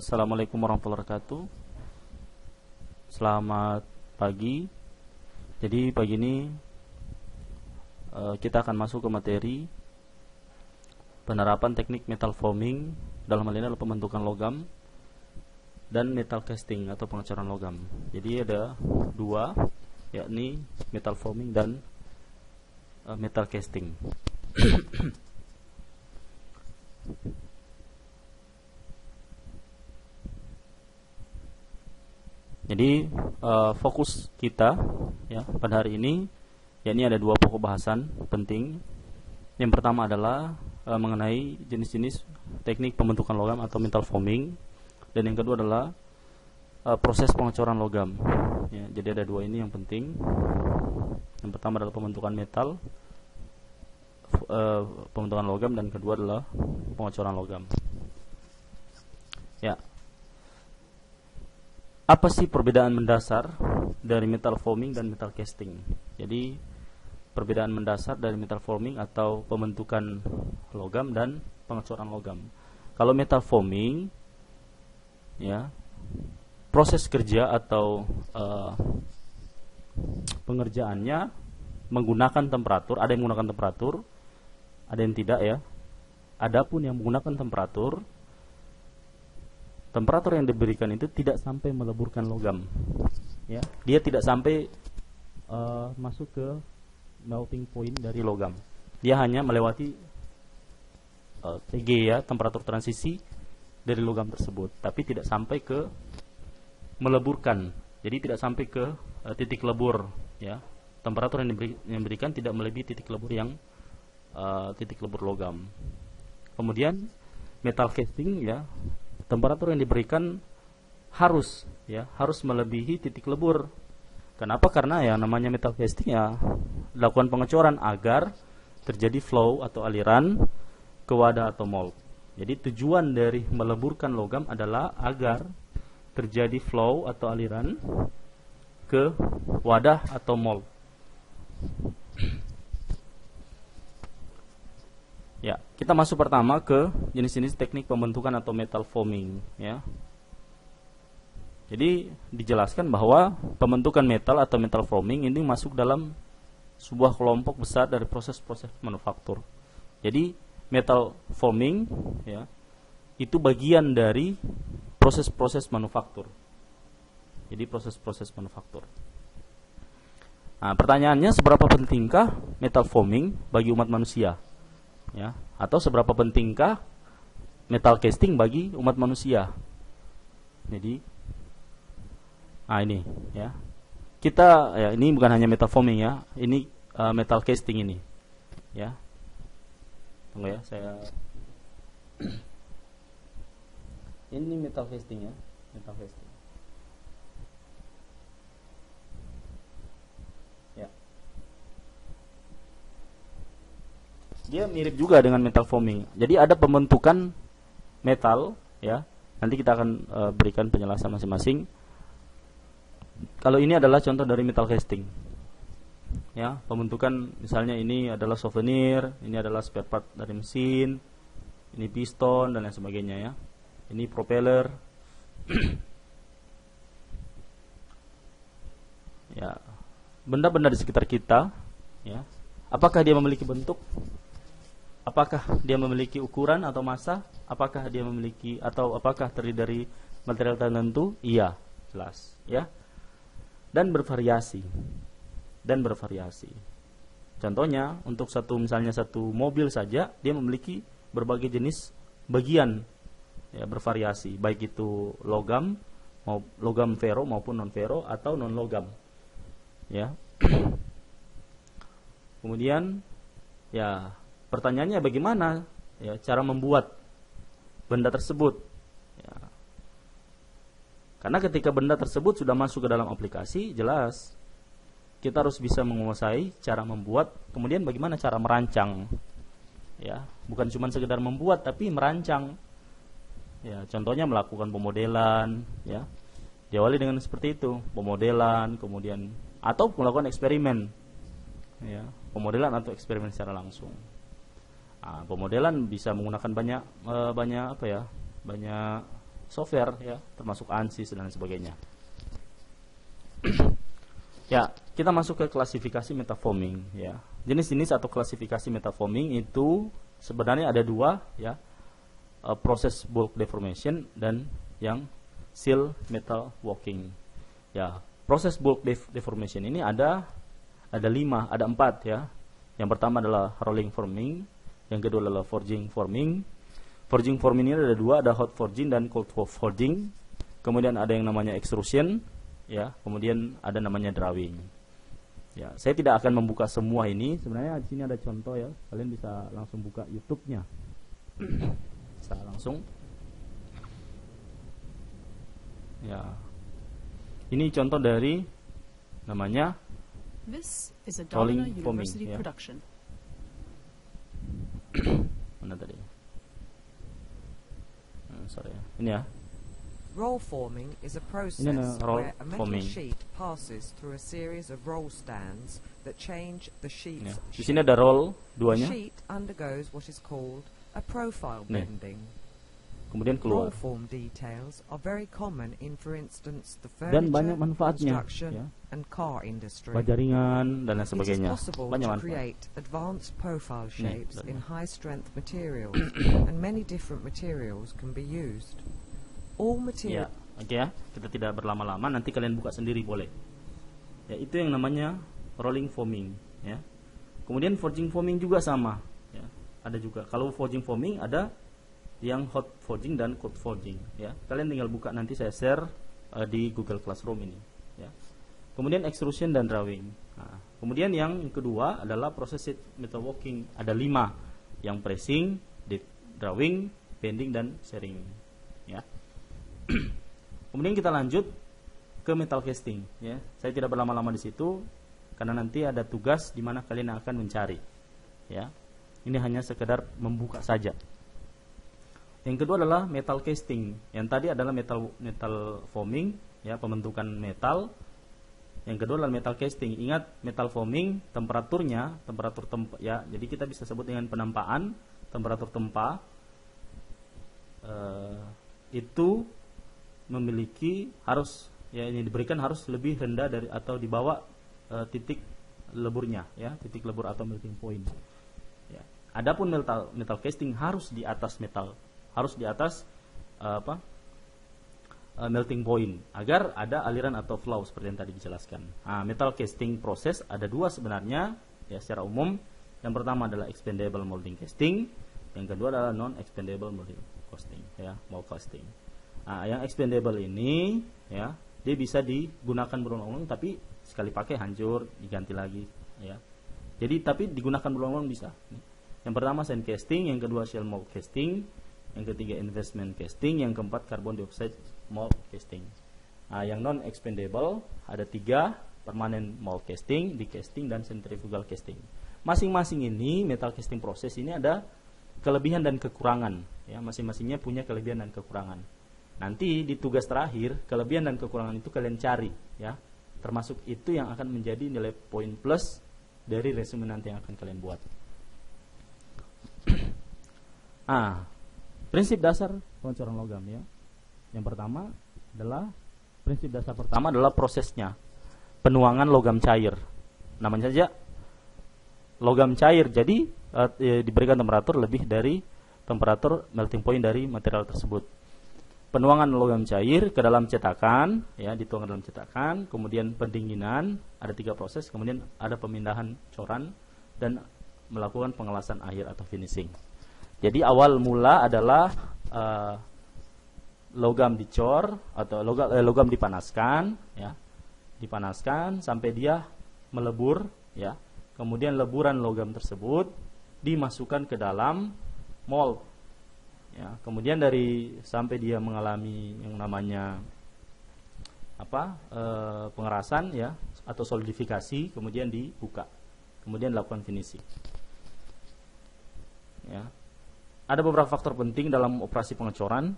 Assalamualaikum warahmatullahi wabarakatuh. Selamat pagi. Jadi pagi ini kita akan masuk ke materi penerapan teknik metal forming, dalam hal ini adalah pembentukan logam, dan metal casting atau pengecoran logam. Jadi ada dua, yakni metal forming dan metal casting. Jadi fokus kita ya pada hari ini, yakni ada dua pokok bahasan penting. Yang pertama adalah mengenai jenis-jenis teknik pembentukan logam atau metal forming, dan yang kedua adalah proses pengecoran logam. Ya, jadi ada dua ini yang penting. Yang pertama adalah pembentukan metal, pembentukan logam, dan kedua adalah pengecoran logam. Ya. Apa sih perbedaan mendasar dari metal forming dan metal casting? Jadi perbedaan mendasar dari metal forming atau pembentukan logam dan pengecoran logam. Kalau metal forming, ya, proses kerja atau pengerjaannya menggunakan temperatur. Ada yang menggunakan temperatur, ada yang tidak ya. Adapun yang menggunakan temperatur yang diberikan itu tidak sampai meleburkan logam, ya, dia tidak sampai masuk ke melting point dari logam. Dia hanya melewati TG, ya, temperatur transisi dari logam tersebut, tapi tidak sampai ke meleburkan. Jadi tidak sampai ke titik lebur, ya. Temperatur yang diberikan tidak melebihi titik lebur yang titik lebur logam. Kemudian metal casting, ya, temperatur yang diberikan harus melebihi titik lebur. Kenapa? Karena yang namanya metal casting ya dilakukan pengecoran agar terjadi flow atau aliran ke wadah atau mold. Jadi tujuan dari meleburkan logam adalah agar terjadi flow atau aliran ke wadah atau mold. Ya, kita masuk pertama ke jenis-jenis teknik pembentukan atau metal forming, ya. Jadi dijelaskan bahwa pembentukan metal atau metal forming ini masuk dalam sebuah kelompok besar dari proses-proses manufaktur. Jadi metal forming, ya, itu bagian dari proses-proses manufaktur. Jadi proses-proses manufaktur. Nah, pertanyaannya, seberapa pentingkah metal forming bagi umat manusia? Ya, atau seberapa pentingkah metal casting bagi umat manusia? Jadi, ini, ya, kita, ya, ini bukan hanya metal forming, ya, ini metal casting ini, ya. Tunggu ya, saya ini metal casting, ya, metal casting. Dia mirip juga dengan metal forming. Jadi ada pembentukan metal, ya. Nanti kita akan berikan penjelasan masing-masing. Kalau ini adalah contoh dari metal casting, ya. Pembentukan misalnya ini adalah souvenir, ini adalah spare part dari mesin, ini piston dan lain sebagainya, ya. Ini propeller. Ya, benda-benda di sekitar kita, ya. Apakah dia memiliki bentuk? Apakah dia memiliki ukuran atau massa? Apakah dia memiliki atau apakah terdiri dari material tertentu? Iya, jelas, ya. Dan bervariasi. Contohnya, untuk misalnya satu mobil saja, dia memiliki berbagai jenis bagian, ya, bervariasi, baik itu logam vero maupun non vero atau non logam, ya. Kemudian, ya, pertanyaannya bagaimana, ya, cara membuat benda tersebut, ya. Karena ketika benda tersebut sudah masuk ke dalam aplikasi, jelas kita harus bisa menguasai cara membuat, kemudian bagaimana cara merancang, ya, bukan cuma sekedar membuat tapi merancang, ya. Contohnya melakukan pemodelan, ya, diawali dengan seperti itu, pemodelan, kemudian atau melakukan eksperimen, ya, pemodelan atau eksperimen secara langsung. Pemodelan bisa menggunakan banyak software ya, termasuk ANSYS dan sebagainya. Ya, kita masuk ke klasifikasi metaforming ya. Jenis-jenis atau klasifikasi metaforming itu sebenarnya ada dua ya. Proses bulk deformation dan yang seal metal walking. Ya, proses bulk deformation ini ada 4 ya. Yang pertama adalah rolling forming, yang kedua adalah forging forming. Forging forming ini ada 2, ada hot forging dan cold forging. Kemudian ada yang namanya extrusion ya, kemudian ada namanya drawing. Ya, saya tidak akan membuka semua ini. Sebenarnya di sini ada contoh ya. Kalian bisa langsung buka YouTube-nya. Bisa langsung. Ya. Ini contoh dari namanya This is a rolling Dana forming University ya. production. Mana tadi? Sorry ya. Ini ya. Roll forming is a process roll where a metal forming. sheet passes through a series of roll stands that change the sheet's Ya. Di shape. sini ada roll The duanya. sheet undergoes what is called a profile Nih. bending. Kemudian Roll keluar. form details are very common in, for instance, the Dan furniture, banyak manfaatnya construction, ya. and car industry. Baja ringan dan lain It is sebagainya. possible Banyak to manfaat. create advanced profile shapes lihat. in high-strength materials, and many different materials can be used. All Ya, materials oke ya. Kita tidak berlama-lama, nanti kalian buka sendiri boleh. Ya, itu yang namanya rolling forming ya. Kemudian forging forming juga sama ya. Ada juga. Kalau forging forming ada yang hot forging dan cold forging ya. Kalian tinggal buka, nanti saya share di Google Classroom ini ya. Kemudian extrusion dan drawing. Nah, kemudian yang kedua adalah proses metal working. Ada 5, yang pressing, drawing, bending dan sharing ya. Kemudian kita lanjut ke metal casting ya. Saya tidak berlama-lama di situ karena nanti ada tugas di mana kalian akan mencari ya. Ini hanya sekedar membuka saja. Yang kedua adalah metal casting. Yang tadi adalah metal forming ya, pembentukan metal. Yang kedua adalah metal casting. Ingat, metal forming temperaturnya, ya. Jadi kita bisa sebut dengan penampaan, temperatur tempa itu memiliki harus ya, ini diberikan harus lebih rendah dari atau di bawah titik leburnya ya, titik lebur atau melting point. Ya. Adapun metal casting harus di atas melting point agar ada aliran atau flow seperti yang tadi dijelaskan. Nah, metal casting proses ada 2 sebenarnya ya secara umum. Yang pertama adalah expandable molding casting, yang kedua adalah non expandable molding casting ya, mold casting. Nah, yang expandable ini ya, dia bisa digunakan berulang-ulang tapi sekali pakai hancur, diganti lagi ya. Jadi tapi digunakan berulang-ulang bisa. Yang pertama sand casting, yang kedua shell mold casting, yang ketiga investment casting, yang keempat carbon dioxide mold casting. Nah, yang non expandable ada 3, permanent mold casting, decasting dan centrifugal casting. Masing-masing ini metal casting proses ini ada kelebihan dan kekurangan ya, masing-masingnya punya kelebihan dan kekurangan. Nanti di tugas terakhir kelebihan dan kekurangan itu kalian cari ya. Termasuk itu yang akan menjadi nilai poin plus dari resume nanti yang akan kalian buat. Prinsip dasar pengecoran logam ya. Yang pertama adalah prinsip dasar pertama adalah prosesnya. Penuangan logam cair. Namanya saja logam cair. Jadi diberikan temperatur lebih dari temperatur melting point dari material tersebut. Penuangan logam cair ke dalam cetakan ya, dituang ke dalam cetakan, kemudian pendinginan, ada 3 proses, kemudian ada pemindahan coran dan melakukan pengelasan akhir atau finishing. Jadi awal mula adalah logam dicor atau logam dipanaskan ya. Dipanaskan sampai dia melebur ya. Kemudian leburan logam tersebut dimasukkan ke dalam mold. Ya, kemudian sampai dia mengalami yang namanya pengerasan ya atau solidifikasi, kemudian dibuka, kemudian lakukan finishing. Ya. Ada beberapa faktor penting dalam operasi pengecoran.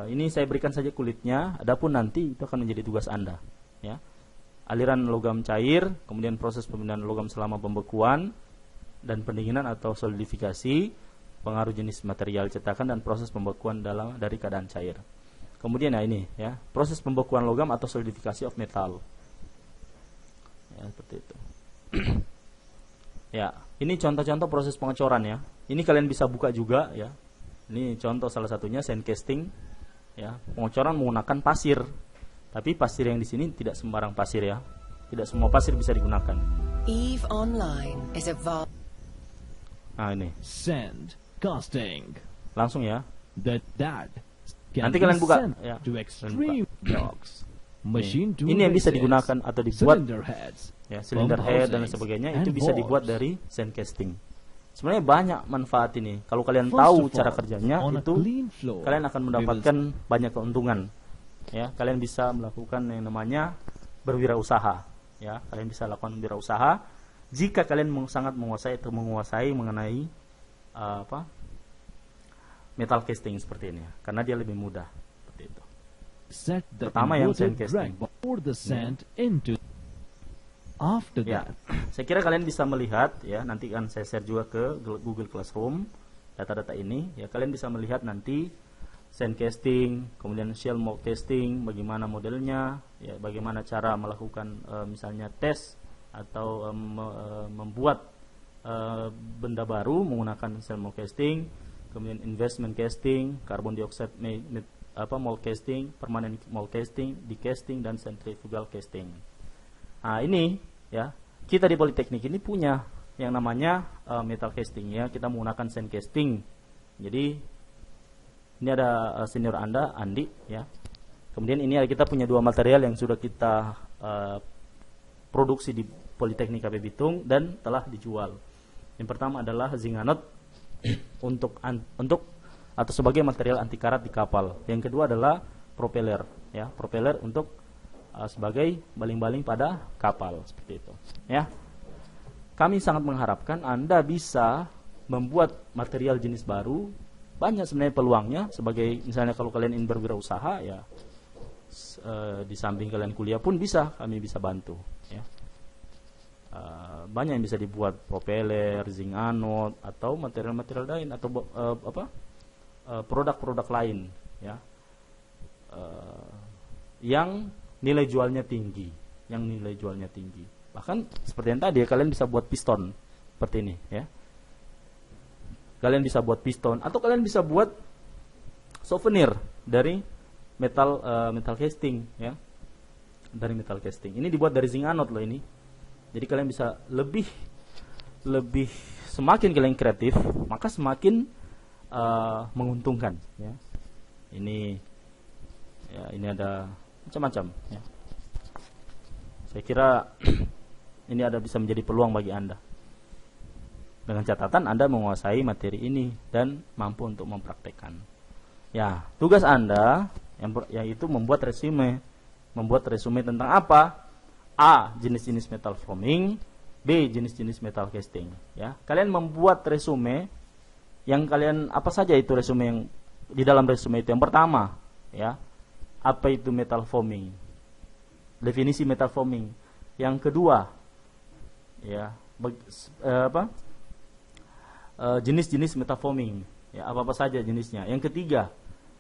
Ini saya berikan saja kulitnya. Adapun nanti itu akan menjadi tugas Anda. Ya. Aliran logam cair, kemudian proses pemindahan logam selama pembekuan dan pendinginan atau solidifikasi, pengaruh jenis material cetakan dan proses pembekuan dari keadaan cair. Kemudian ya ini ya, proses pembekuan logam atau solidifikasi of metal. Ya, seperti itu. Ya, ini contoh-contoh proses pengecoran ya. Ini kalian bisa buka juga ya. Ini contoh salah satunya sand casting ya, pengecoran menggunakan pasir. Tapi pasir yang di sini tidak sembarang pasir ya. Tidak semua pasir bisa digunakan. EVE Online is a Nah, ini. Sand casting. Langsung ya. That can Nanti be kalian buka sent ya. to extreme blocks. Machine tool Ini yang bisa bases, digunakan atau dibuat cylinder heads, ya, cylinder pump head dan housings, sebagainya and itu bisa valves. dibuat dari sand casting. Sebenarnya banyak manfaat ini. Kalau kalian First tahu of cara all, kerjanya on a itu clean floor, kalian akan we will mendapatkan banyak keuntungan. Ya, kalian bisa melakukan yang namanya berwirausaha. Ya, kalian bisa lakukan wirausaha jika kalian sangat menguasai mengenai metal casting seperti ini ya. Karena dia lebih mudah seperti itu. set the Pertama yang inverted sand casting. drag pour the sand into. After Ya, that, saya kira kalian bisa melihat ya, nanti kan saya share juga ke Google Classroom data-data ini ya, kalian bisa melihat nanti sand casting, kemudian shell mold casting, bagaimana modelnya ya, bagaimana cara melakukan misalnya tes atau membuat benda baru menggunakan shell mold casting, kemudian investment casting, carbon dioxide mold casting, permanent mold casting, decasting, dan centrifugal casting. Nah, ini ya, kita di Politeknik ini punya yang namanya metal casting ya, kita menggunakan sand casting. Jadi ini ada senior Anda, Andi ya. Kemudian ini kita punya dua material yang sudah kita produksi di Politeknik KB Bitung dan telah dijual. Yang pertama adalah zinc anode untuk atau sebagai material anti karat di kapal. Yang kedua adalah propeller ya, propeller untuk sebagai baling-baling pada kapal seperti itu ya. Kami sangat mengharapkan Anda bisa membuat material jenis baru. Banyak sebenarnya peluangnya, sebagai misalnya kalau kalian ingin berwirausaha ya, di samping kalian kuliah pun bisa, kami bisa bantu ya. Banyak yang bisa dibuat, propeller, zinc anode, atau material-material lain, atau produk-produk lain ya, yang nilai jualnya tinggi, bahkan seperti yang tadi ya, kalian bisa buat piston seperti ini ya, kalian bisa buat piston, atau kalian bisa buat souvenir dari metal casting ya, dari metal casting. Ini dibuat dari zinc anode loh ini. Jadi kalian bisa lebih semakin kalian kreatif, maka semakin menguntungkan ya. Ini ada macam-macam ya. Saya kira ini ada bisa menjadi peluang bagi Anda, dengan catatan Anda menguasai materi ini dan mampu untuk mempraktekkan. Ya, tugas Anda yaitu membuat resume tentang apa? A, jenis-jenis metal forming, B, jenis-jenis metal casting ya. Kalian membuat resume yang kalian, apa saja itu resume yang di dalam resume itu. Yang pertama ya, apa itu metal forming, definisi metal forming. Yang kedua ya, jenis-jenis metal forming ya, apa saja jenisnya. Yang ketiga,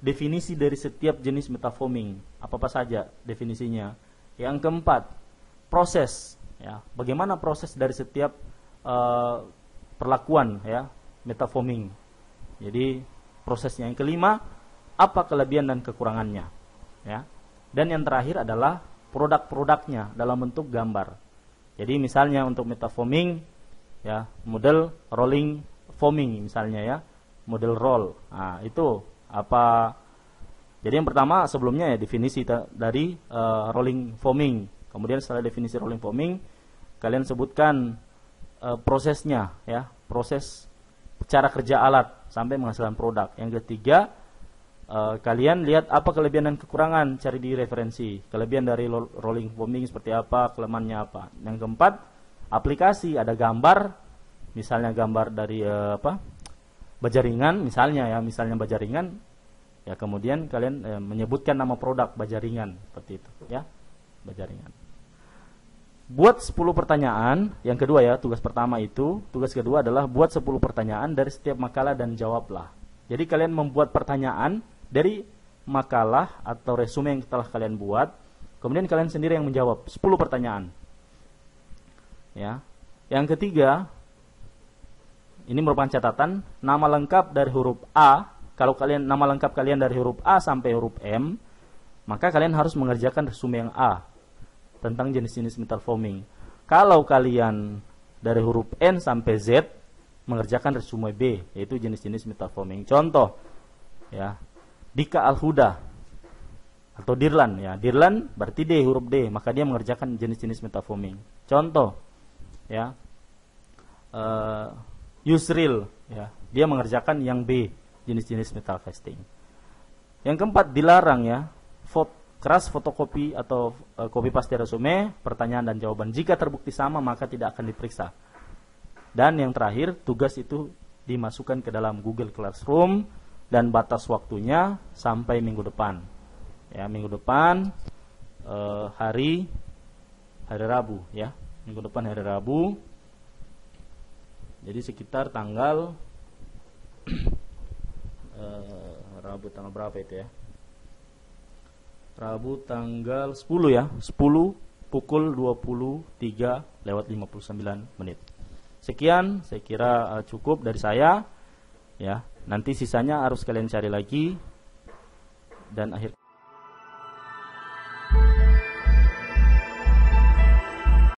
definisi dari setiap jenis metal forming, apa saja definisinya. Yang keempat, proses ya, bagaimana proses dari setiap perlakuan ya, metal forming. Jadi prosesnya. Yang kelima, apa kelebihan dan kekurangannya ya. Dan yang terakhir adalah produk-produknya dalam bentuk gambar. Jadi misalnya untuk metal forming ya, model rolling forming misalnya ya, model roll. Nah, itu apa? Jadi yang pertama sebelumnya ya, definisi dari rolling forming. Kemudian setelah definisi rolling forming, kalian sebutkan prosesnya ya, proses cara kerja alat sampai menghasilkan produk. Yang ketiga, kalian lihat apa kelebihan dan kekurangan, cari di referensi. Kelebihan dari rolling forming seperti apa, kelemahannya apa. Yang keempat, aplikasi, ada gambar, misalnya gambar dari bajaringan misalnya ya, misalnya bajaringan ya, kemudian kalian menyebutkan nama produk bajaringan seperti itu ya, bajaringan. Buat 10 pertanyaan, yang kedua ya, tugas pertama itu, tugas kedua adalah buat 10 pertanyaan dari setiap makalah dan jawablah. Jadi kalian membuat pertanyaan dari makalah atau resume yang telah kalian buat. Kemudian kalian sendiri yang menjawab 10 pertanyaan. Ya. Yang ketiga, ini merupakan catatan, nama lengkap dari huruf A. Kalau kalian nama lengkap kalian dari huruf A sampai huruf M, maka kalian harus mengerjakan resume yang A tentang jenis-jenis metal forming. Kalau kalian dari huruf N sampai Z, mengerjakan resume B, yaitu jenis-jenis metal forming. Contoh, ya, Dika Al-Huda atau Dirlan, ya. Dirlan berarti D, huruf D, maka dia mengerjakan jenis-jenis metal forming. Contoh, ya, Yusril, ya, dia mengerjakan yang B, jenis-jenis metal casting. Yang keempat, dilarang, ya, keras fotokopi atau copy paste resume, pertanyaan dan jawaban. Jika terbukti sama, maka tidak akan diperiksa. Dan yang terakhir, tugas itu dimasukkan ke dalam Google Classroom dan batas waktunya sampai minggu depan. Ya, minggu depan hari Rabu, ya. Minggu depan hari Rabu. Jadi sekitar tanggal Rabu tanggal berapa itu, ya? Rabu tanggal 10, ya. 10 pukul 23:59. Sekian, saya kira cukup dari saya, ya. Nanti sisanya harus kalian cari lagi. Dan akhir